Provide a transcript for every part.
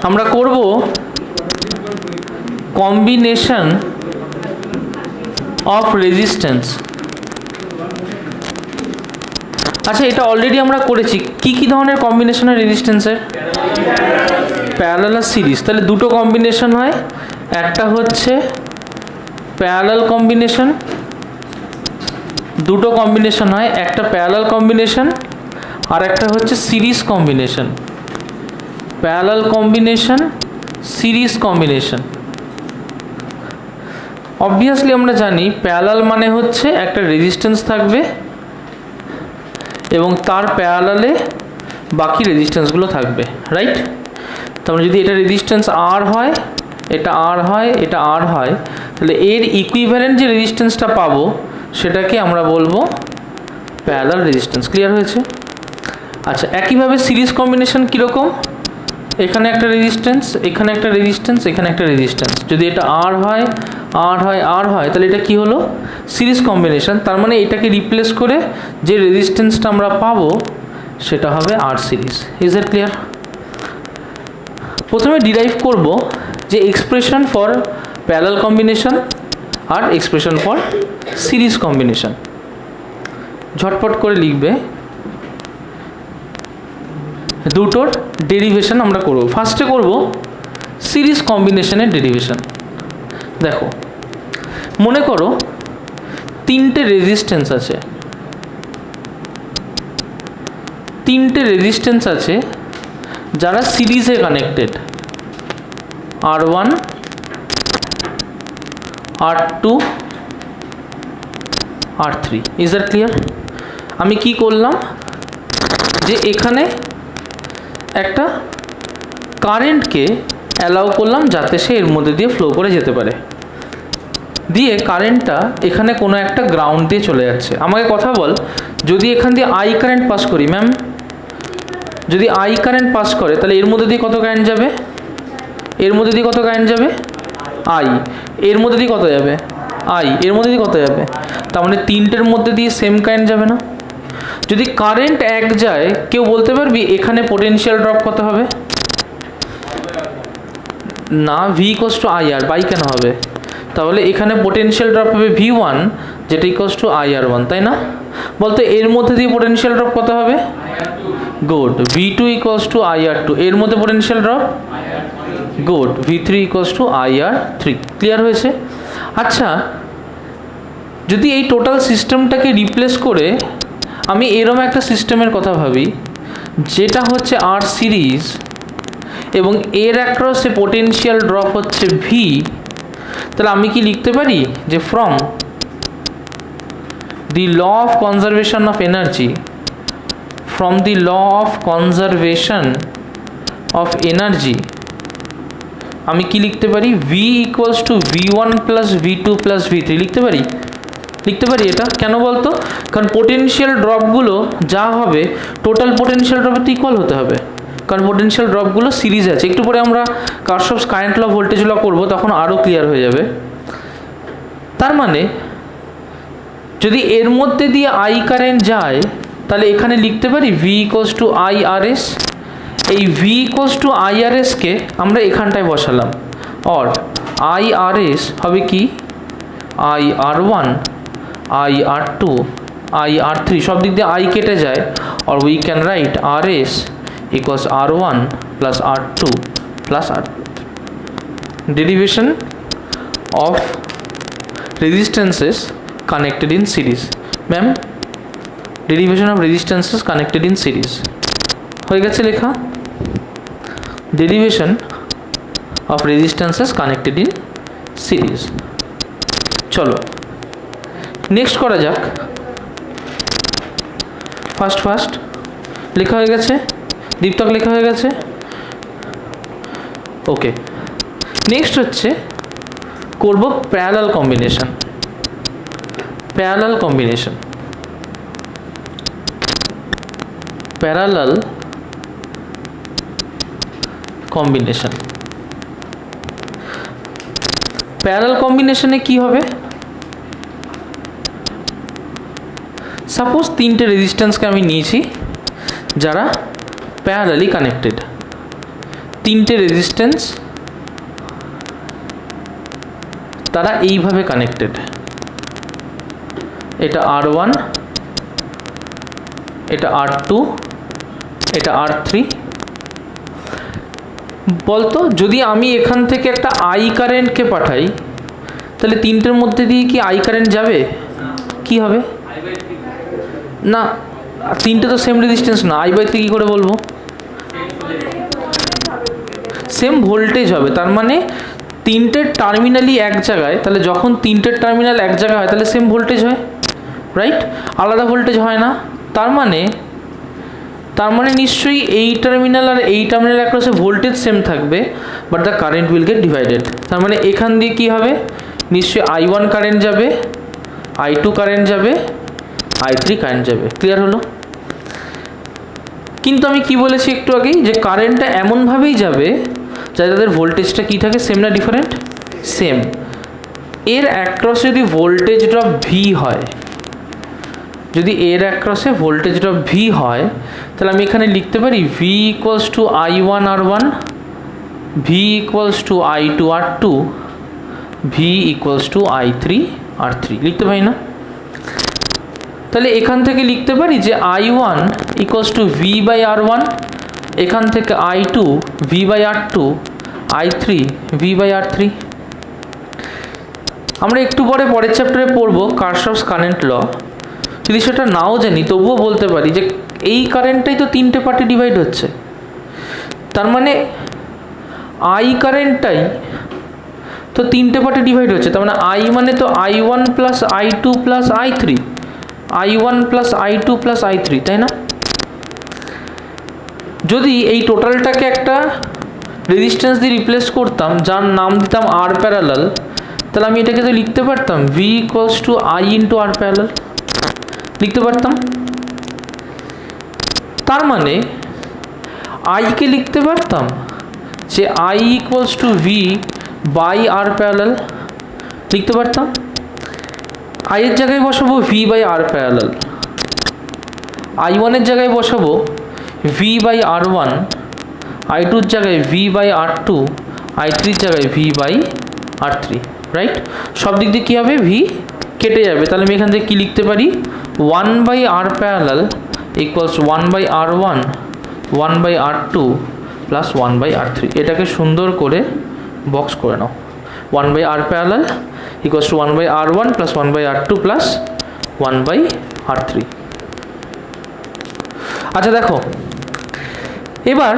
আমরা করব combination of resistance. আচ্ছা, এটা অলরেডি আমরা করেছি। কি কি ধরনের কম্বিনেশনের রেজিস্ট্যান্সের? প্যারালাল আর সিরিজ। তাহলে দুটো কম্বিনেশন হয়, একটা হচ্ছে প্যারালাল কম্বিনেশন, দুটো কম্বিনেশন হয়, একটা প্যারালাল কম্বিনেশন আর একটা হচ্ছে series combination. Parallel combination, series combination. Obviously আমরা জানি প্যারালাল মানে হচ্ছে একটা রেজিস্ট্যান্স থাকবে এবং তার প্যারালালে বাকি রেজিস্ট্যান্সগুলো থাকবে, রাইট? তারপরে যদি এটা রেজিস্ট্যান্স আর হয়, এটা আর হয়, এটা আর হয়, তাহলে এর ইকুইভ্যালেন্ট যে রেজিস্ট্যান্সটা পাবো সেটাকে আমরা বলবো প্যারালাল রেজিস্ট্যান্স। ক্লিয়ার হয়েছে? আচ্ছা, একইভাবে সিরিজ কম্বিনেশন কীরকম? এখানে একটা রেজিস্ট্যান্স, এখানে একটা রেজিস্ট্যান্স, এখানে একটা রেজিস্ট্যান্স। যদি এটা আর হয়, আর হয়, আর হয়, তাহলে এটা কি হলো? Series combination. তার মানে এটাকে রিপ্লেস করে যে রেজিস্ট্যান্সটা আমরা পাবো সেটা হবে R series. Is that clear? প্রথমে ডিরাইভ করব যে এক্সপ্রেশন ফর প্যারালাল কম্বিনেশন আর এক্সপ্রেশন ফর সিরিজ কম্বিনেশন। ঝটপট করে লিখবে, দুটোর ডেরিভেশন আমরা করব। ফার্স্টে করব সিরিজ কম্বিনেশনের ডেরিভেশন। দেখো, মনে করো তিনটে রেজিস্ট্যান্স আছে, তিনটে রেজিস্ট্যান্স আছে যারা সিরিজে connected, R1, R2, R3। Is that clear? আমি কি করলাম যে এখানে একটা কারেন্টকে অ্যালাউ করলাম যাতে সে এর মধ্যে দিয়ে ফ্লো করে যেতে পারে, দিয়ে কারেন্টটা এখানে কোনো একটা গ্রাউন্ড দিয়ে চলে যাচ্ছে। আমাকে কথা বল, যদি এখান দিয়ে আই কারেন্ট পাস করি, ম্যাম, যদি আই কারেন্ট পাস করে তাহলে এর মধ্যে দিয়ে কত কারেন্ট যাবে? এর মধ্যে দিয়ে কত কারেন্ট যাবে? আই। এর মধ্যে দিয়ে কত যাবে? আই। এর মধ্যে দিয়ে কত যাবে? তার মানে তিনটের মধ্যে দিয়ে সেম কারেন্ট যাবে না? যদি কারেন্ট এক যায়, কেউ বলতে পারবি এখানে পোটেনশিয়াল ড্রপ কত হবে? না, V equals to I R. By কেন হবে? তাহলে এখানে পোটেনশিয়াল ড্রপ হবে V1, যেটা ইকুয়ালস টু IR1, তাই না? বলতো এর মধ্যে দিয়ে পোটেনশিয়াল ড্রপ কত হবে? Good, V2 equals to IR2। এর মধ্যে potential drop good, V3 equals to IR3। Clear হয়েছে? আচ্ছা, যদি এই টোটাল সিস্টেমটাকে রিপ্লেস করে আমি এরকম একটা সিস্টেমের কথা ভাবি যেটা হচ্ছে আর সিরিজ এবং এর অ্যাক্রসে পোটেনশিয়াল ড্রপ হচ্ছে V, তাহলে আমি কি লিখতে পারি যে from the law of conservation of energy, from the law of conservation of energy আমি কি লিখতে পারি? V equals to V1 plus V2 plus V3 লিখতে পারি? লিখতে পারি। এটা কেন বলতো? কারণ পোটেনশিয়াল ড্রপগুলো যা হবে টোটাল পোটেনশিয়াল ড্রপের তো ইকুয়াল হতে হবে, কারণ পোটেনশিয়াল ড্রপগুলো সিরিজ আছে। একটু পরে আমরা কারশফস কারেন্ট ল, ভোল্টেজ ল করবো, তখন আরও ক্লিয়ার হয়ে যাবে। তার মানে যদি এর মধ্যে দিয়ে আই কারেন্ট যায় তাহলে এখানে লিখতে পারি V ইকুয়ালস টু IRS। এই V ইকুয়ালস টু IRSকে আমরা এখানটায় বসালাম, অর IRS হবে কি? IR1, IR2, IR3, সব দিক দিয়ে আই কেটে যায়, or we can write RS equals R1 plus R2 plus R3. Derivation of resistances connected in series. Ma'am, derivation of resistances connected in series হয়ে গেছে লেখা? Derivation of resistances connected in series। চলো next করা যাক। First লেখা হয়ে গেছে, দীপ্তক লেখা হয়ে গেছে। ওকে, নেক্সট হচ্ছে করব parallel combination. Parallel combination, parallel combination. Parallel কম্বিনেশনে কি হবে? সাপোজ তিনটে রেজিস্ট্যান্সকে আমি নিয়েছি যারা প্যারালালি কানেক্টেড। তিনটে রেজিস্ট্যান্স তারা এইভাবে কানেক্টেড, এটা R1, এটা R2, এটা R3। বলতো যদি আমি এখান থেকে একটা আই কারেন্টকে পাঠাই তাহলে তিনটের মধ্যে দিয়ে কি আই কারেন্ট যাবে? কি হবে? না, তিনটে তো সেম রেজিস্ট্যান্স না, I/3 কী করে বলবো? সেম ভোল্টেজ হবে, তার মানে তিনটের টার্মিনালই এক জায়গায়, তাহলে যখন তিনটের টার্মিনাল এক জায়গায় হয় তাহলে সেম ভোল্টেজ হয়, রাইট? আলাদা ভোল্টেজ হয় না। তার মানে নিশ্চয়ই এই টার্মিনাল আর এই টার্মিনাল অ্যাক্রসে ভোল্টেজ সেম থাকবে, but the current will get divided. তার মানে এখান দিয়ে কী হবে? নিশ্চয়ই I1 কারেন্ট যাবে, I2 কারেন্ট যাবে, I3 কারেন্ট যাবে। ক্লিয়ার হলো? কিন্তু আমি কি বলেছি একটু আগেই, যে কারেন্টটা এমনভাবেই যাবে যাতে তাদের ভোল্টেজটা কী থাকে, সেম না ডিফারেন্ট? সেম। এর অ্যাক্রসে যদি ভোল্টেজ ড্রপ ভি হয়, যদি এর অ্যাক্রসে ভোল্টেজ ড্রপ ভি হয়, তাহলে আমি এখানে লিখতে পারি V equals two I1 R1, V equals two I2 R2, V equals two I3 R3 লিখতে পারি না? তাহলে এখান থেকে লিখতে পারি যে I1 equals to V by R1, এখান থেকে I2 V by R2, I3 V by R3। আমরা একটু পরের চ্যাপ্টারে পড়বো কারশফস কারেন্ট ল। যদি সেটা নাও জানি তবুও বলতে পারি যে এই কারেন্টটাই তো তিনটে পার্টে ডিভাইড হচ্ছে, তার মানে আই কারেন্টটাই তো তিনটে পার্টে ডিভাইড হচ্ছে। তার মানে আই মানে তো I1 plus I2 plus I3, I1 plus I2 plus I3, তাই না? যদি এই টোটালটাকে একটা রেজিস্ট্যান্স দিয়ে রিপ্লেস করতাম যার নাম দিতাম R প্যারালাল, তাহলে আমি এটাকে তো লিখতে পারতাম V equals to I into R parallel, লিখতে পারতাম। তার মানে আইকে লিখতে পারতাম যে I equals to V by R parallel, লিখতে পারতাম। I এর জায়গায় বসাবো V by R parallel, I1 এর জায়গায় বসাবো ভি বাই R1, I2 জায়গায় ভি বাই R2, I3 জায়গায় ভি বাই R3, রাইট? সব দিক দিয়ে কী হবে? ভি কেটে যাবে। তাহলে আমি এখান থেকে কী লিখতে পারি? 1 by R parallel equals 1 by R1, 1 by R2 plus 1 by R3। এটাকে সুন্দর করে বক্স করে নাও। 1 by R parallel equals to 1 by R1 plus 1 by R2 plus 1 by R3। আচ্ছা দেখো, এবার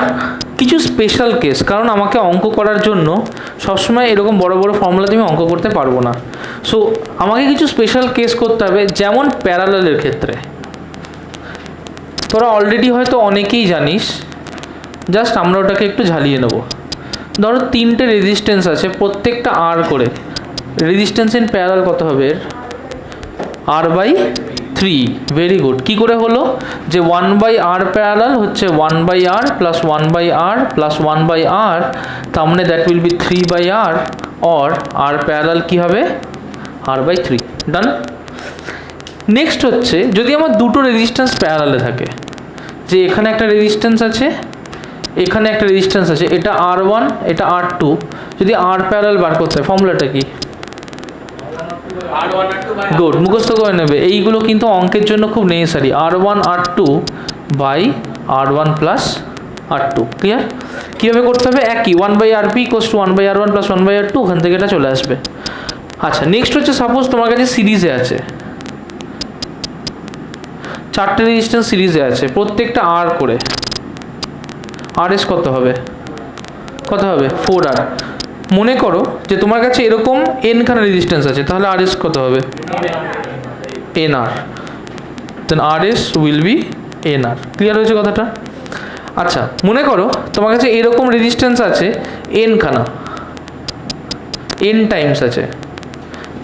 কিছু স্পেশাল কেস, কারণ আমাকে অঙ্ক করার জন্য সবসময় এরকম বড় বড় ফর্মুলাতে আমি অঙ্ক করতে পারবো না। সো আমাকে কিছু স্পেশাল কেস করতে হবে, যেমন প্যারালালের ক্ষেত্রে। তোরা অলরেডি হয়তো অনেকেই জানিস, জাস্ট আমরা ওটাকে একটু ঝালিয়ে নেব। ধরো তিনটে রেজিস্ট্যান্স আছে, প্রত্যেকটা R করে। রেজিস্ট্যান্স ইন প্যারালাল কত হবে? R/3। Very good. কী করে হলো? যে 1 বাই R প্যারালাল হচ্ছে 1 by R plus 1 by R plus 1 by R, তার মানে that will be 3 by R, or R parallel কী হবে? R/3। ডান। নেক্সট হচ্ছে যদি আমার দুটো রেজিস্ট্যান্স প্যারালালে থাকে, যে এখানে একটা রেজিস্ট্যান্স আছে, এখানে একটা রেজিস্ট্যান্স আছে, এটা R1 এটা R2, যদি R প্যারালাল বার করতে হয় ফর্মুলাটা কি? গুড, মুখস্থ করে নেবে। এইগুলো কিন্তু অঙ্কের জন্য খুব necessary. R1 R2 by R1 plus R2। Clear? কীভাবে করতে হবে? একই 1 by RP equals to 1 by R1 plus 1 by R2, ওখান থেকে এটা চলে আসবে। আচ্ছা, নেক্সট হচ্ছে সাপোজ তোমার কাছে সিরিজে আছে, চারটে রেজিস্ট্যান্স সিরিজে আছে, প্রত্যেকটা R করে। RS কত হবে? 4R। মনে করো যে তোমার কাছে এরকম n খানা রেজিস্ট্যান্স আছে, তাহলে RS কত হবে? NR। Then RS will be NR। Clear হয়েছে কথাটা? আচ্ছা, মনে করো তোমার কাছে এরকম রেজিস্ট্যান্স আছে n খানা, n টাইমস আছে,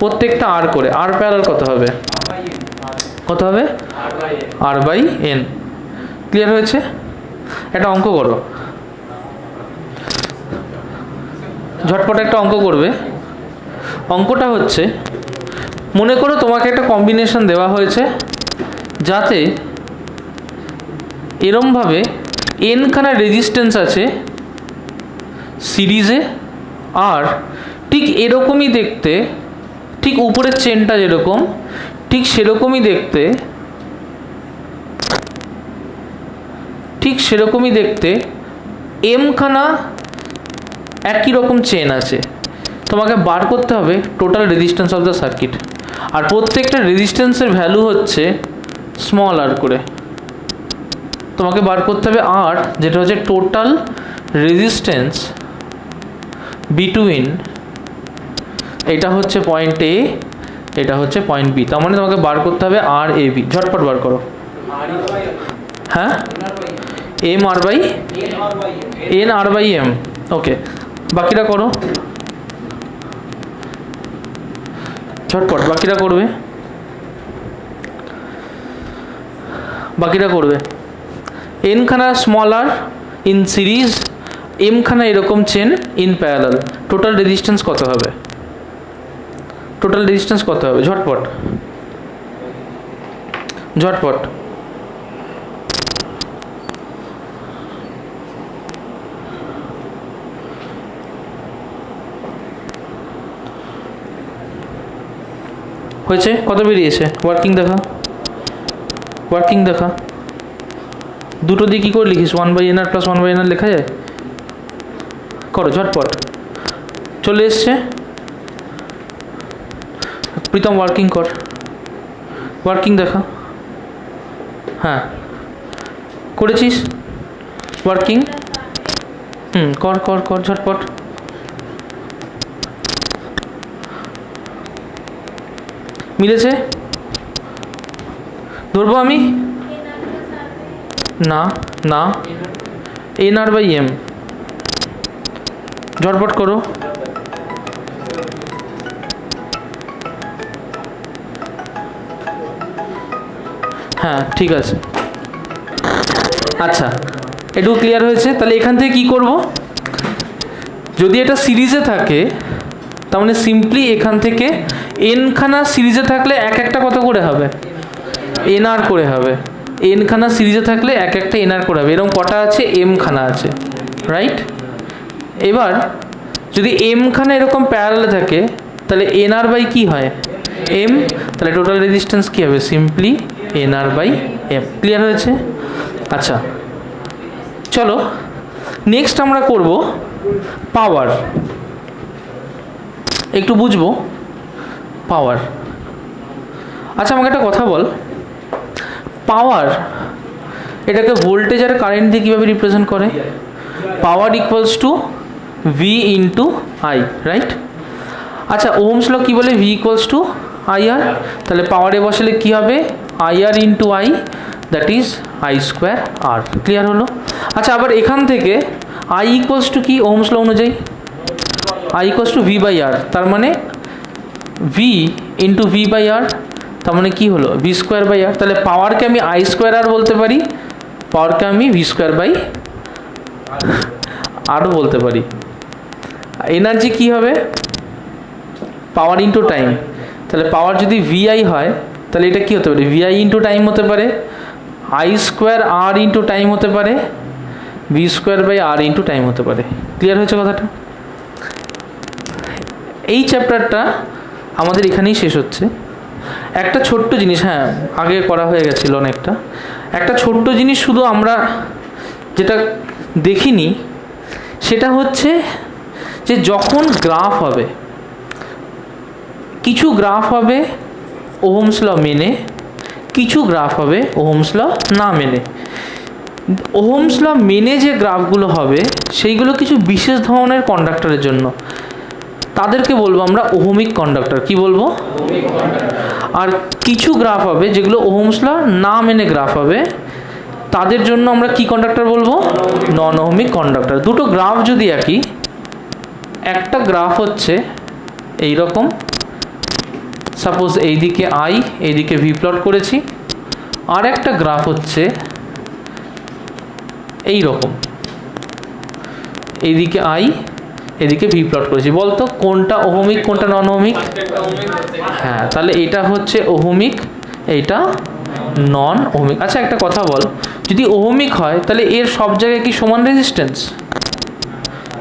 প্রত্যেকটা R করে। R প্যারালাল কত হবে? R/n। ক্লিয়ার হয়েছে? একটা অঙ্ক করো, ঝটপট একটা অঙ্ক করবে। অঙ্কটা হচ্ছে, মনে করো তোমাকে একটা কম্বিনেশন দেওয়া হয়েছে যাতে এরমভাবে n খানা রেজিস্ট্যান্স আছে সিরিজে, আর ঠিক এরকমই দেখতে, ঠিক উপরের চেনটা যেরকম ঠিক সেরকমই দেখতে, ঠিক সেরকমই দেখতে এমখানা একই রকম চেন আছে। তোমাকে বার করতে হবে total resistance of the circuit, আর প্রত্যেকটা রেজিস্ট্যান্সের ভ্যালু হচ্ছে স্মল আর করে। তোমাকে বার করতে হবে আর, যেটা হচ্ছে টোটাল রেজিস্ট্যান্স বিটুইন, এটা হচ্ছে পয়েন্ট এ, এটা হচ্ছে পয়েন্ট বি। তার মানে তোমাকে বার করতে হবে আর এ বি। ঝটপট বার করো। হ্যাঁ, M R by N R by M. Okay, বাকিটা করো ঝটপট, বাকিটা করবে, বাকিটা করবে। এনখানা স্মলার ইন সিরিজ, এমখানা এরকম chain in parallel. Total resistance কত হবে? টোটাল রেজিস্ট্যান্স কত হবে? ঝটপট ঝটপট। হয়েছে? কত বেরিয়েছে? ওয়ার্কিং দেখা, ওয়ার্কিং দেখা। দুটো দিয়ে কী করে লিখিস? 1/nr + 1/nr লেখা যায়? করো ঝটপট। চলে এসছে। প্রীতম ওয়ার্কিং কর, ওয়ার্কিং দেখা। হ্যাঁ, করেছিস ওয়ার্কিং? কর কর কর ঝটপট। মিলেছে? ধরবো আমি? না না, এনআর বাই এম। ঝটপট করো। হ্যাঁ ঠিক আছে, আচ্ছা এটুকু ক্লিয়ার হয়েছে। তাহলে এখান থেকে কি করব? যদি এটা সিরিজে থাকে তার মানে সিম্পলি এখান থেকে এনখানা সিরিজে থাকলে এক একটা কত করে হবে? এনআর করে হবে। এনখানা সিরিজে থাকলে এক একটা এনআর করে হবে। এরকম কটা আছে? এমখানা আছে, রাইট? এবার যদি এমখানা এরকম প্যারালালে থাকে তাহলে এনআর বাই কি হয়? এম। তাহলে টোটাল রেজিস্ট্যান্স কী হবে? Simply NR by M. Clear হয়েছে? আচ্ছা চলো নেক্সট আমরা করব পাওয়ার। একটু বুঝবো পাওয়ার। আচ্ছা আমাকে একটা কথা বল, পাওয়ার এটাকে ভোল্টেজ আর কারেন্ট দিয়ে কীভাবে রিপ্রেজেন্ট করে? Power equals to V into I, right? আচ্ছা ওহমস ল কী বলে? V equals to I R. তাহলে পাওয়ারে বসালে কী হবে? I R into I, that is I square R. Clear হলো? আচ্ছা আবার এখান থেকে আই ইকুয়ালস টু কি ওহমস ল অনুযায়ী? I equals to V by R. তার মানে V into V by R, তার মানে কী হলো? V square by R. তাহলে পাওয়ারকে আমি আই স্কোয়ার আর বলতে পারি, পাওয়ারকে আমি ভি স্কোয়ার বাই আরও বলতে পারি। এনার্জি কী হবে? পাওয়ার ইন্টু টাইম। তাহলে পাওয়ার যদি ভিআই হয় তাহলে এটা কী হতে পারে? ভিআই ইন্টু টাইম হতে পারে, I square R into time হতে পারে, V square by R into time হতে পারে। ক্লিয়ার হয়েছে কথাটা? এই চ্যাপ্টারটা আমাদের এখানেই শেষ হচ্ছে। একটা ছোট্ট জিনিস, হ্যাঁ আগে করা হয়ে গেছিলো অনেকটা, একটা ছোট্ট জিনিস শুধু আমরা যেটা দেখিনি সেটা হচ্ছে যে যখন গ্রাফ হবে, কিছু গ্রাফ হবে ওহমস ল মেনে, কিছু গ্রাফ হবে ওহমস ল না মেনে। ওহমস ল মেনে যে গ্রাফগুলো হবে সেইগুলো কিছু বিশেষ ধরনের কন্ডাক্টরের জন্য, তাদেরকে বলবো আমরা ওহমিক কন্ডাক্টর। কি বলবো? আর কিছু গ্রাফ হবে যেগুলো ওহমস ল না মেনে গ্রাফ হবে, তাদের জন্য আমরা কি কন্ডাক্টর বলবো? Non ohmic conductor. দুটো গ্রাফ যদি একই, একটা গ্রাফ হচ্ছে এই রকম, সাপোজ এইদিকে আই এইদিকে ভি প্লট করেছি, আর একটা গ্রাফ হচ্ছে এই রকম, এইদিকে আই এদিকে ভি প্লট করেছি। বলতো কোনটা ওহমিক কোনটা নন ওহমিক? হ্যাঁ, তাহলে এটা হচ্ছে ওহমিক, এইটা নন ওহমিক। আচ্ছা একটা কথা বল, যদি ওহমিক হয় তাহলে এর সব জায়গায় কি সমান রেজিস্ট্যান্স?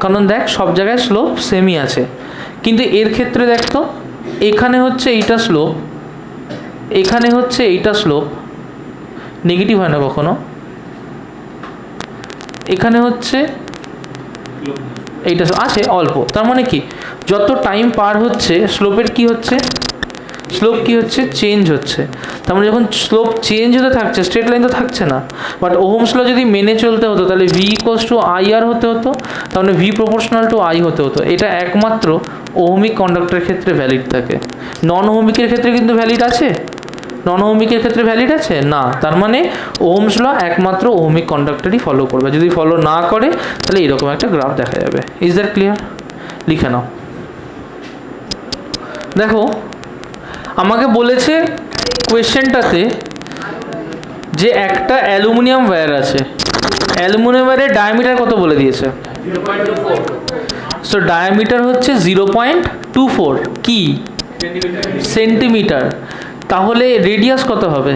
কারণ দেখ সব জায়গায় স্লোপ সেমই আছে, কিন্তু এর ক্ষেত্রে দেখ তো এখানে হচ্ছে এইটা স্লোপ, এখানে হচ্ছে এইটা স্লোপ, নেগেটিভ হয় না কখনো, এখানে হচ্ছে এইটা আছে অল্প। তার মানে কি যত টাইম পার হচ্ছে স্লোপের কি হচ্ছে, স্লোপ কি হচ্ছে, চেঞ্জ হচ্ছে। তার মানে যখন স্লোপ চেঞ্জ হতে থাকছে স্ট্রেট লাইন তো থাকছে না। বাট ওহমস ল যদি মেনে চলতে হতো তাহলে ভি ইকুয়ালস টু আই আর হতে হতো, তার মানে ভি প্রপোর্শনাল টু আই হতে হতো। এটা একমাত্র ওহমিক কন্ডাক্টরের ক্ষেত্রে ভ্যালিড থাকে, নন ওহমিকের ক্ষেত্রে কিন্তু ভ্যালিড আছে, নন ওহমিকের ক্ষেত্রে ভ্যালিড আছে না। তার মানে ওহমস ল একমাত্র ওহমিক কন্ডাক্টরই ফলো করবে, যদি ফলো না করে তাহলে এরকম একটা গ্রাফ দেখা যাবে। Is that clear? লিখে নাও। দেখো আমাকে বলেছে কোয়েশ্চেনটাতে যে একটা অ্যালুমিনিয়াম ওয়্যার আছে, অ্যালুমিনিয়াম ওয়্যারের ডায়ামিটার কত বলে দিয়েছে, সো ডায়ামিটার হচ্ছে 0.24 কি সেন্টিমিটার, তাহলে রেডিয়াস কত হবে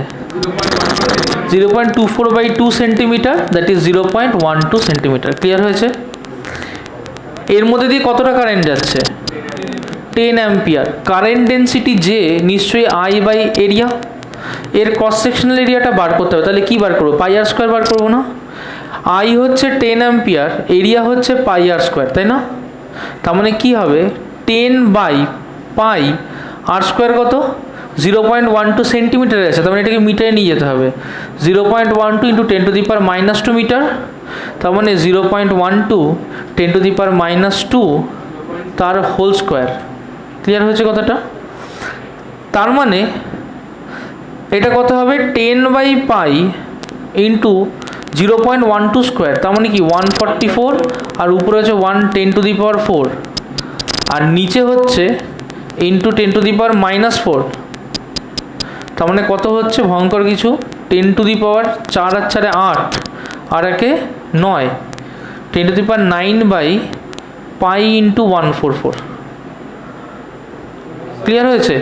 0.24/2 centimetre, that is 0.12 centimetre. Clear হয়েছে? এর মধ্যে দিয়ে কতটা কারেন্ট যাচ্ছে 10 অ্যাম্পিয়ার। কারেন্ট ডেন্সিটি যে নিশ্চয়ই আই বাই এরিয়া, এর ক্রস সেকশনাল এরিয়াটা বার করতে হবে, তাহলে কি বার করবো, পাই আর স্কোয়ার বার করবো না? আই হচ্ছে 10 অ্যাম্পিয়ার, এরিয়া হচ্ছে পাই আর স্কোয়ার, তাই না? তার মানে কি হবে 10/পাই আর স্কোয়ার কত 0.12 সেন্টিমিটারে আছে, তার মানে এটাকে মিটারে নিয়ে যেতে হবে। 0.12 ইন্টু 10⁻² মিটার, তার মানে 0.12 10⁻², তার হোল স্কোয়ার। ক্লিয়ার হয়েছে কথাটা? তার মানে এটা কত হবে 10/পাই ইন্টু 0.12 স্কোয়ার, তার মানে কি 144, আর উপরে হচ্ছে 10⁻⁴, আর নিচে হচ্ছে ইন্টু 10⁻⁻⁴, তার মানে কত হচ্ছে ভয়ঙ্কর কিছু 10⁻⁴, আর 4 8, আর একে 9, 10⁹/পাই ইন্টু 144। ক্লিয়ার হয়েছে?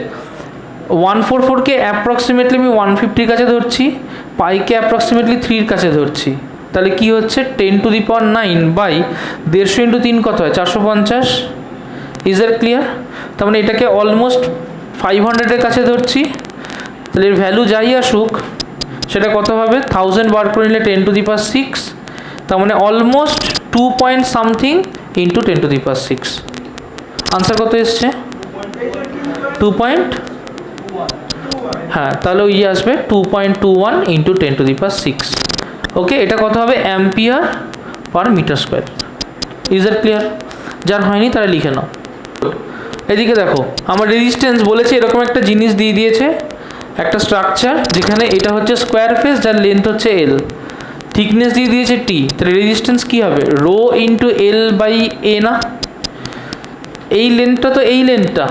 144কে অ্যাপ্রক্সিমেটলি আমি 150 কাছে ধরছি, পাইকে অ্যাপ্রক্সিমেটলি 3 কাছে ধরছি, তাহলে কি হচ্ছে 10⁹ ইন্টু 3 কত হয় 450। Is that clear? তার মানে এটাকে অলমোস্ট 500-এর কাছে ধরছি, তাহলে এর ভ্যালু যাই আসুক সেটা কত হবে 1000 বার করে নিলে 10⁶, তার মানে almost 2 point something into 10⁶। Answer কত এসছে 2 পয়েন্ট, হ্যাঁ তাহলে ওই আসবে 2.21 ইন্টু 10⁶। ওকে, এটা কত হবে ampere per metre square. Is that clear? যার হয়নি তারা লিখে নাও। এদিকে দেখো আমার রেজিস্ট্যান্স বলেছে এরকম একটা জিনিস দিয়ে দিয়েছে, একটা স্ট্রাকচার যেখানে এটা হচ্ছে স্কোয়ার ফেস যার লেন্থ হচ্ছে এল, থিকনেস দিয়ে দিয়েছে টি, তাহলে রেজিস্ট্যান্স কি হবে রো ইন্টু এল বাই এ না, এই লেন্থটা তো এই লেন্থটা,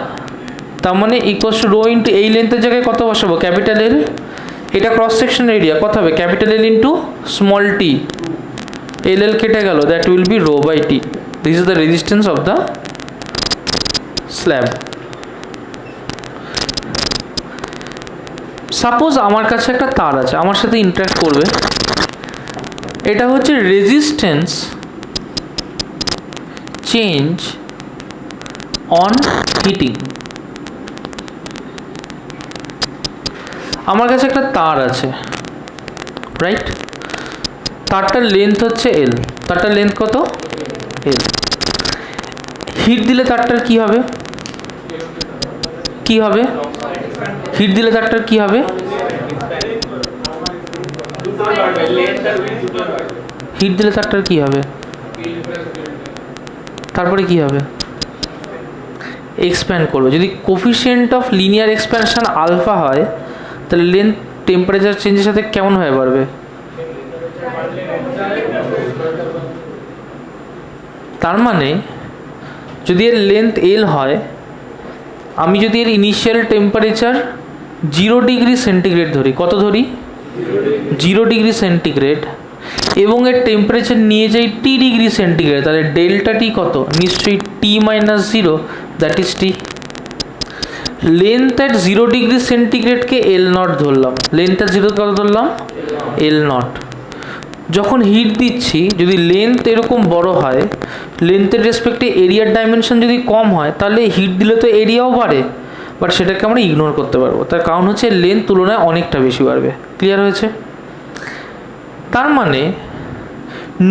তার মানে ইকুয়ালস টু রো ইন্টু এই লেন্থের জায়গায় কত বসাবো ক্যাপিটাল এল, এটা ক্রস সেকশন এরিয়া কত হবে capital L into small T, L L কেটে গেল, that will be rho by T. This is the resistance of the slab. Suppose আমার কাছে একটা তার আছে, আমার সাথে ইন্টারঅ্যাক্ট করবে, এটা হচ্ছে রেজিস্ট্যান্স চেঞ্জ অন হিটিং। আমার কাছে একটা তার আছে, রাইট, তারটার লেন্থ হচ্ছে এল, তারটার লেন্থ কত এল, হিট দিলে তারটার কি হবে, কি হবে হিট দিলে তারটার কি হবে, হিট দিলে তারটার কি হবে, তারপরে কি হবে এক্সপ্যান্ড করবে। যদি coefficient of linear expansion alpha হয় তাহলে লেন্থ টেম্পারেচার চেঞ্জের সাথে কেমন হয়ে বাড়বে, তার মানে যদি এর লেন্থ এল হয়, আমি যদি এর ইনিশিয়াল টেম্পারেচার 0 ডিগ্রি সেন্টিগ্রেড ধরি, কত ধরি 0 ডিগ্রি সেন্টিগ্রেড, এবং এর টেম্পারেচার নিয়ে যাই টি ডিগ্রি সেন্টিগ্রেড, তাহলে ডেল্টা টি কত নিশ্চয়ই T-0, that is T. Length at 0 degree সেন্টিগ্রেডকে এল নট ধরলাম, লেন্থ অ্যাট 0 কত ধরলাম এল নট। যখন হিট দিচ্ছি যদি লেন্থ এরকম বড় হয়, লেন্থের রেসপেক্টে এরিয়ার ডাইমেনশন যদি কম হয় তাহলে হিট দিলে তো এরিয়াও বাড়ে, বাট সেটাকে আমরা ইগনোর করতে পারবো। তার কারণ হচ্ছে লেন্থ তুলনায় অনেকটা বেশি বাড়বে। ক্লিয়ার হয়েছে? তার মানে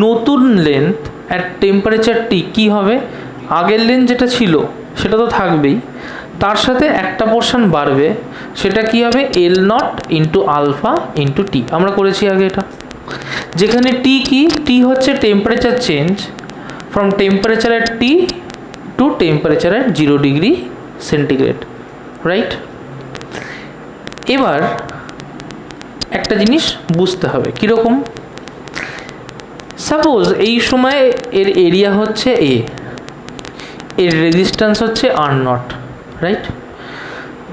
নতুন লেন্থ অ্যাট টেম্পারেচার টি কী হবে, আগের লেন্থ যেটা ছিল সেটা তো থাকবেই, তার সাথে একটা পোর্শন বাড়বে, সেটা কি হবে L naught into alpha into T. আমরা করেছি আগে এটা, যেখানে টি কি, টি হচ্ছে temperature change from temperature at T to temperature at 0 degree centigrade, right? এবার একটা জিনিস বুঝতে হবে কীরকম, সাপোজ এই সময় এর এরিয়া হচ্ছে এ, এর রেজিস্ট্যান্স হচ্ছে আর নট, রাইট?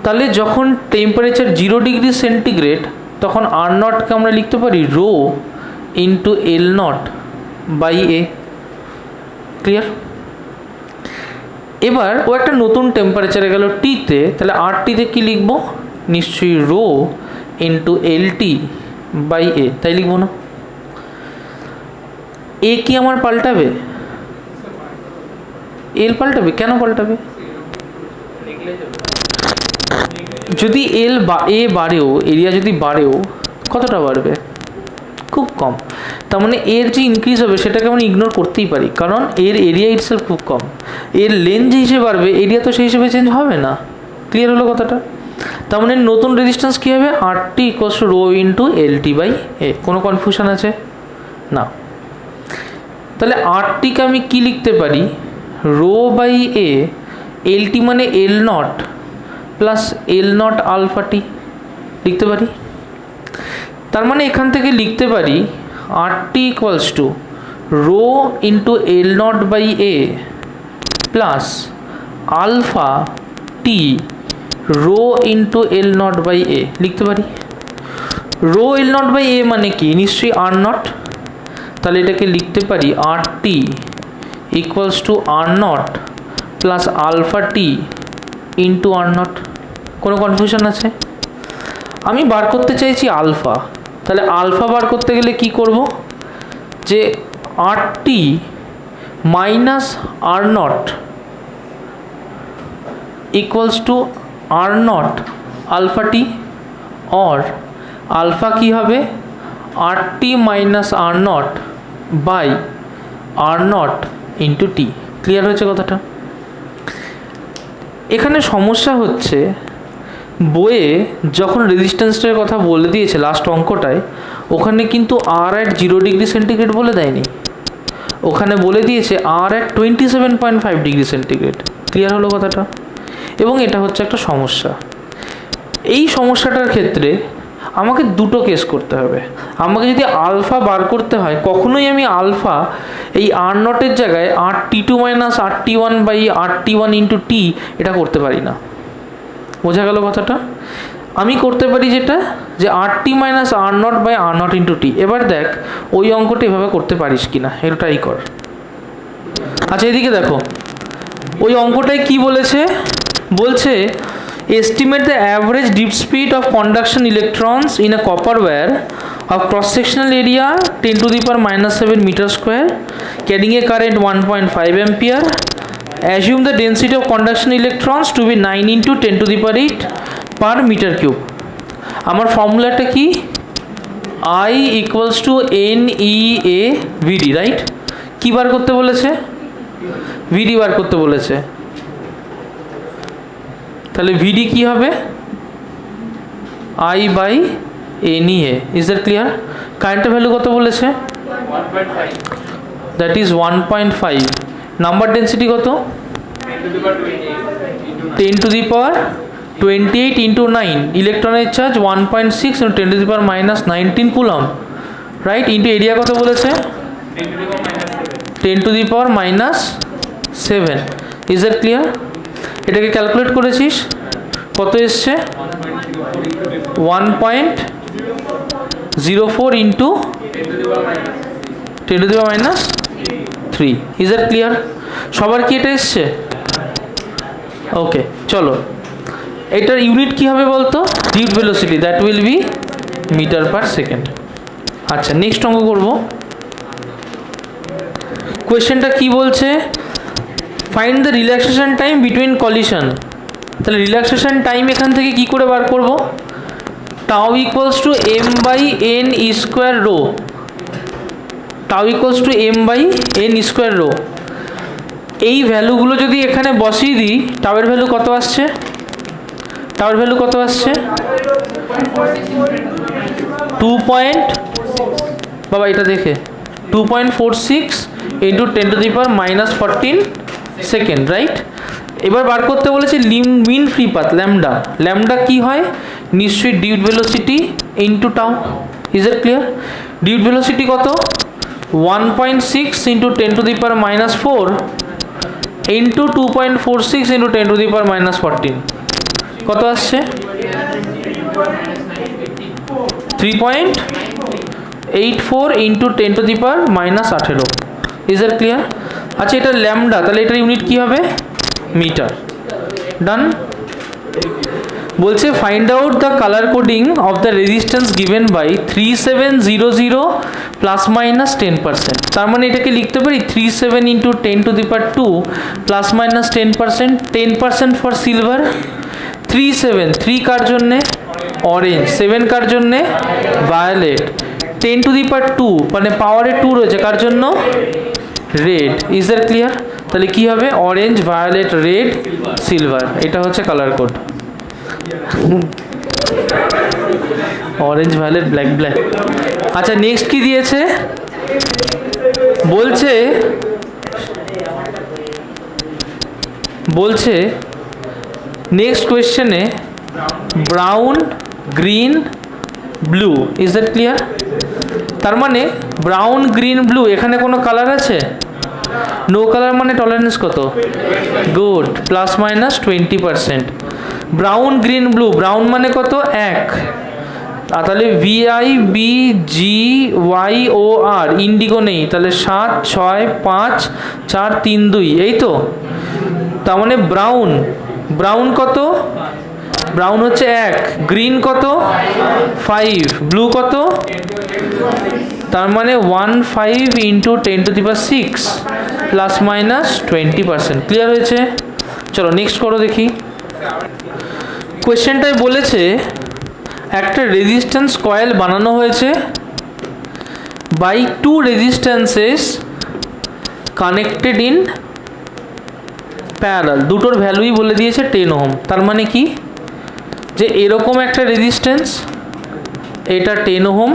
তাহলে যখন টেম্পারেচার 0 ডিগ্রি সেন্টিগ্রেড তখন আর নটকে আমরা লিখতে পারি rho into L not by A. Clear? এবার ও একটা নতুন টেম্পারেচারে গেল টিতে, তাহলে আর টিতে কী লিখবো, নিশ্চয়ই rho into L T by A, তাই লিখবো না? এ কি আমার পাল্টাবে? এল পাল্টাবে? কেন পাল্টাবে? যদি এল বা এ বাড়েও, এরিয়া যদি বাড়েও, কতটা বাড়বে? খুব কম। তার মানে এর যে ইনক্রিজ হবে সেটাকে আমরা ইগনোর করতেই পারি, কারণ এর এরিয়া ইটসেলফ খুব কম। এর লেন্থ যে হিসেবে বাড়বে, এরিয়া তো সেই হিসেবে চেঞ্জ হবে না। ক্লিয়ার হলো কথাটা? তার মানে নতুন রেজিস্ট্যান্স কী হবে, R T equals to rho into L T by A. কোনো কনফিউশন আছে? না। তাহলে আর টিকে আমি কী লিখতে পারি, rho by A, L T মানে L nought plus L nought alpha T লিখতে পারি। তার মানে এখান থেকে লিখতে পারি R T equals to rho into L not by A plus alpha T rho into L not by A লিখতে পারি। Rho L not by A মানে কি, নিশ্চয়ই আর নট, তাহলে এটাকে লিখতে পারি R T equals to R nought plus alpha T into R nought. কোনো কনফিউশন আছে? আমি বার করতে চাইছি আলফা, তাহলে আলফা বার করতে গেলে কি করব, যে R T minus R nought equals to R nought alpha T, और আলফা কি হবে R T minus R nought by R nought into T. Clear হয়েছে কথাটা? এখানে সমস্যা হচ্ছে বইয়ে যখন রেজিস্ট্যান্সটার কথা বলে দিয়েছে লাস্ট অঙ্কটায়, ওখানে কিন্তু আর অ্যাট 0 ডিগ্রি সেন্টিগ্রেড বলে দেয়নি, ওখানে বলে দিয়েছে আর অ্যাট 27.5 ডিগ্রি সেন্টিগ্রেড। ক্লিয়ার হলো কথাটা? এবং এটা হচ্ছে একটা সমস্যা। এই সমস্যাটার ক্ষেত্রে আমাকে দুটো কেস করতে হবে। আমাকে যদি আলফা বার করতে হয়, কখনোই আমি আলফা এই আর নটের জায়গায় R T two minus R T one by R T one into T এটা করতে পারি না। বোঝা গেল কথাটা? আমি করতে পারি যেটা, যে R T minus R nought by R nought into T. এবার দেখ ওই অঙ্কটা এভাবে করতে পারিস কি না, এটা ট্রাই কর। আচ্ছা এদিকে দেখো, ওই অঙ্কটায় কি বলেছে, বলছে estimate the average dip speed of conduction electrons in a copper wire of cross sectional area 10 to the power minus 7 meter square carrying a current 1.5 ampere. Assume the density of conduction electrons to be 9 into 10 to the power 8 per meter cube. আমার ফর্মুলাটা কি, I equals to NEA VD, right? কি বার করতে বলেছে, VD বার করতে বলেছে। তাহলে VD কি হবে, I by NEA। Is that clear? কারেন্টের ভ্যালু কত বলেছে, 1.5, দ্যাট ইজ 1.5। নাম্বার ডেন্সিটি কত, 10 টু দি পাওয়ার 28 ইন্টু 9। ইলেকট্রনের charge 1.6 into 10 to the power minus 19 coulomb, right? Into area কত বলেছে, 10 to the power minus 7। Is that clear? এটাকে calculate করেছিস, কত এসছে, 1.04 into 10 to the power minus 3। Is that clear? সবার কি এটা এসছে? ওকে, চলো এটার ইউনিট কি হবে বলতো, drift velocity, that will be metre per second. আচ্ছা নেক্সট অঙ্ক করব। কোয়েশ্চেনটা কি বলছে, find the relaxation time between collision. তাহলে রিল্যাক্সেশন টাইম এখান থেকে কি করে বার করব, tau equals to M by N square rho, tau equals to M by N square rho. এই ভ্যালুগুলো যদি এখানে বসিয়ে দিই, টাউয়ের ভ্যালু কত আসছে, টাউয়ের ভ্যালু কত আসছে 2 পয়েন্ট, বাবা এটা দেখে 2.46 ইন্টু 10⁻⁻14 সেকেন্ড, রাইট। এবার বার করতে বলেছে mean free path lambda. Lambda কি হয়, নিশ্চয়ই ডিউড velocity into tau. Is it clear? ডিউড ভেলোসিটি কত, 1.6 ইন্টু 10⁻⁻4 ইন্টু 2.46 ইন্টু 10⁻⁻14 কত আসছে 3.84 ইন্টু 10⁻⁻18। Is it clear? আচ্ছা এটা ল্যামডা, তাহলে এটার ইউনিট কি হবে, মিটার। ডান। বলছে find out the colour coding of the resistance given by 3700 plus minus 10%। তার মানে এটাকে লিখতে পারি 37 into 10⁻² plus minus 10%, 10% for silver. 3 কার জন্যে, অরেঞ্জ। 7 কার জন্যে, ভায়োলেট। 10⁻² মানে পাওয়ারে 2 রয়েছে, কার জন্য, রেড। Is that clear? তাহলে কি হবে, অরেঞ্জ, ভায়োলেট, রেড, সিলভার। এটা হচ্ছে colour code, orange, violet, black, black. আচ্ছা নেক্সট কি দিয়েছে, বলছে নেক্সট কোয়েশ্চেনে brown, green, blue. Is that clear? তার মানে ব্রাউন, গ্রিন, ব্লু এখানে কোনো কালার আছে, নো কালার, মানে টলারেন্স কত, good, plus minus 20%। Brown, green, blue, brown মানে কত, 1, তাহলে VIBGYOR, ইন্ডিগো নেই, তাহলে 7 6 5 4 3 2, এই তো। তার মানে ব্রাউন, ব্রাউন কত, ব্রাউন হচ্ছে 1, গ্রিন কত 5, ব্লু কত, তার মানে 15 ইন্টু 10⁶ প্লাস মাইনাস 20%। ক্লিয়ার হয়েছে? চলো নেক্সট করো দেখি। কোয়েশ্চেনটায় বলেছে একটা রেজিস্ট্যান্স কয়েল বানানো হয়েছে বাই 2 রেজিস্ট্যান্সেস কানেক্টেড ইন প্যারালাল। দুটোর ভ্যালুই বলে দিয়েছে 10 ওহম। তার মানে কি, যে এরকম একটা রেজিস্ট্যান্স, এটা 10 ওহম,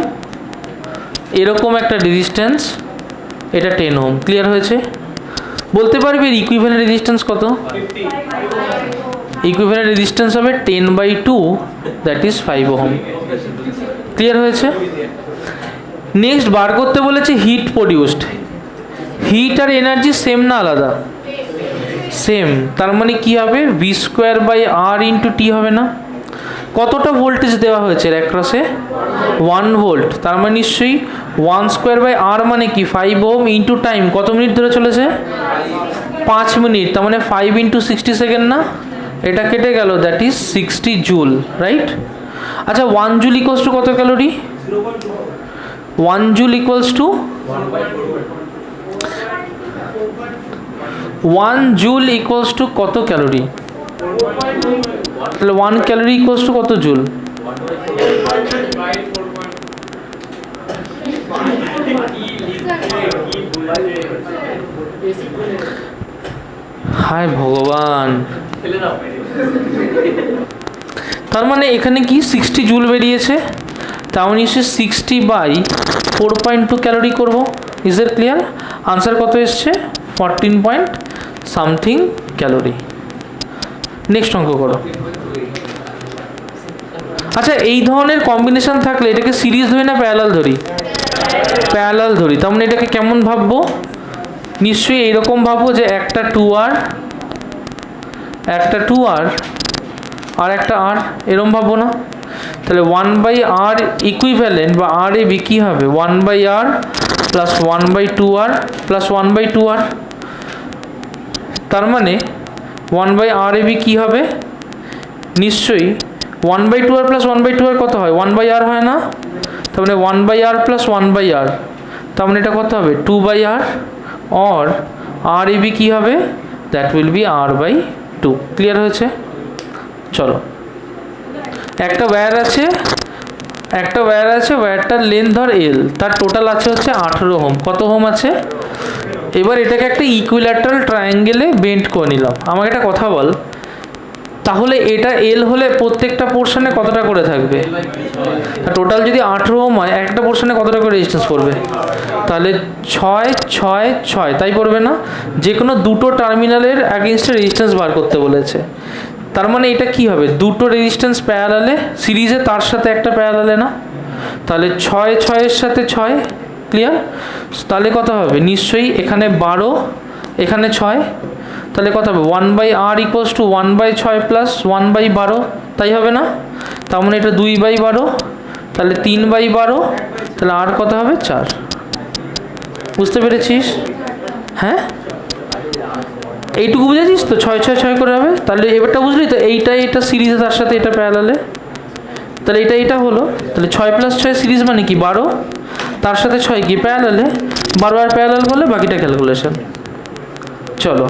এরকম একটা রেজিস্ট্যান্স, এটা 10 ওহম। ক্লিয়ার হয়েছে? বলতে পারবে এর ইকুইভ্যালেন্ট রেজিস্ট্যান্স কত? ইকুইভ্যালেন্ট রেজিস্ট্যান্স হবে 10/2, দ্যাট ইজ 5 ওহম। ক্লিয়ার হয়েছে? নেক্সট বার করতে বলেছে হিট প্রডিউসড। হিট আর এনার্জি সেম না আলাদা? সেম। তার মানে কি হবে, V²/R ইন্টু T হবে না? কতটা ভোল্টেজ দেওয়া হয়েছে এর অ্যাক্রসে, 1 ভোল্ট। তার মানে নিশ্চয়ই 1² মানে কি 5 ওহম ইন্টু টাইম, কত মিনিট ধরে চলেছে, 5 মিনিট। তার মানে 5 ইন্টু 60 সেকেন্ড না, এটা কেটে গেল, দ্যাট ইজ 60 জুল, রাইট। আচ্ছা 1 জুল ইকুয়ালস টু কত calorie, 1 joule equals to 1 joule equals to কত ক্যালোরি, তাহলে 1 ক্যালোরি ইকুয়ালস টু কত জুল, হায় ভগবান। তার মানে এখানে কি 60 জুল বেরিয়েছে, তাও নিশ্চয়ই 60/4.2 ক্যালোরি করবো। Is it clear? আনসার কত এসছে, 14 পয়েন্ট সামথিং ক্যালোরি। নেক্সট অঙ্ক করো। আচ্ছা এই ধরনের কম্বিনেশন থাকলে এটাকে সিরিজ ধরি না প্যারালাল ধরি, প্যারালাল ধরি। তার মানে এটাকে কেমন ভাববো, নিশ্চয়ই এইরকম ভাববো যে একটা 2R, একটা 2R আর একটা R, এরকম ভাববো না? তাহলে 1/R ইকুইভ্যালেন্ট বা RAB কি হবে, 1/R plus 1/2R plus 1/2R। তার মানে 1/RAB কি হবে, নিশ্চয়ই 1/2R প্লাস 1/2R কত হয়, 1/R হয় না? তার মানে 1/R প্লাস 1/R, তার মানে এটা কত হবে 2/R অর আর এবি কী হবে, that will be R by two. Clear হয়েছে? চলো, একটা ওয়্যার আছে, ওয়্যারটার লেন্থ ধর এল, তার টোটাল আছে হচ্ছে 18 ওহম। কত ওহম আছে? এবার এটাকে একটা ইকুইল্যাটারাল ট্রায়াঙ্গেলে বেন্ড করে নিলাম। আমাকে একটা কথা বল, তাহলে এটা এল হলে প্রত্যেকটা পোর্শনে কতটা করে থাকবে? টোটাল যদি 18 ওহম হয়, একটা পোর্শনে কতটা করে রেজিস্ট্যান্স পড়বে? তাহলে 6 6 6, তাই পড়বে না? যে কোনো দুটো টার্মিনালের অ্যাগেনস্টে রেজিস্ট্যান্স বার করতে বলেছে। তার মানে এটা কি হবে? দুটো রেজিস্ট্যান্স প্যারালালে সিরিজে, তার সাথে একটা প্যারালালে না? তাহলে 6 6 এর সাথে 6। ক্লিয়ার? তাহলে কত হবে? নিশ্চয়ই এখানে 12, এখানে 6, তাহলে কত হবে? 1/r ইকুয়ালস টু 1/6 প্লাস 1/12, তাই হবে না? তার মানে এটা 2/12, তাহলে 3/12, তাহলে আর কত হবে? 4। বুঝতে পেরেছিস? হ্যাঁ, এইটুকু বুঝেছিস তো? 6 6 6 করে হবে। তাহলে এবারটা বুঝলি তো? এটা সিরিজে, তার সাথে এটা প্যারালালে, তাহলে এটা হলো। তাহলে 6 + 6 সিরিজ মানে কি? 12, তার সাথে 6 কি প্যারালালে, 12 আর প্যারালাল বলে বাকিটা ক্যালকুলেশন। চলো,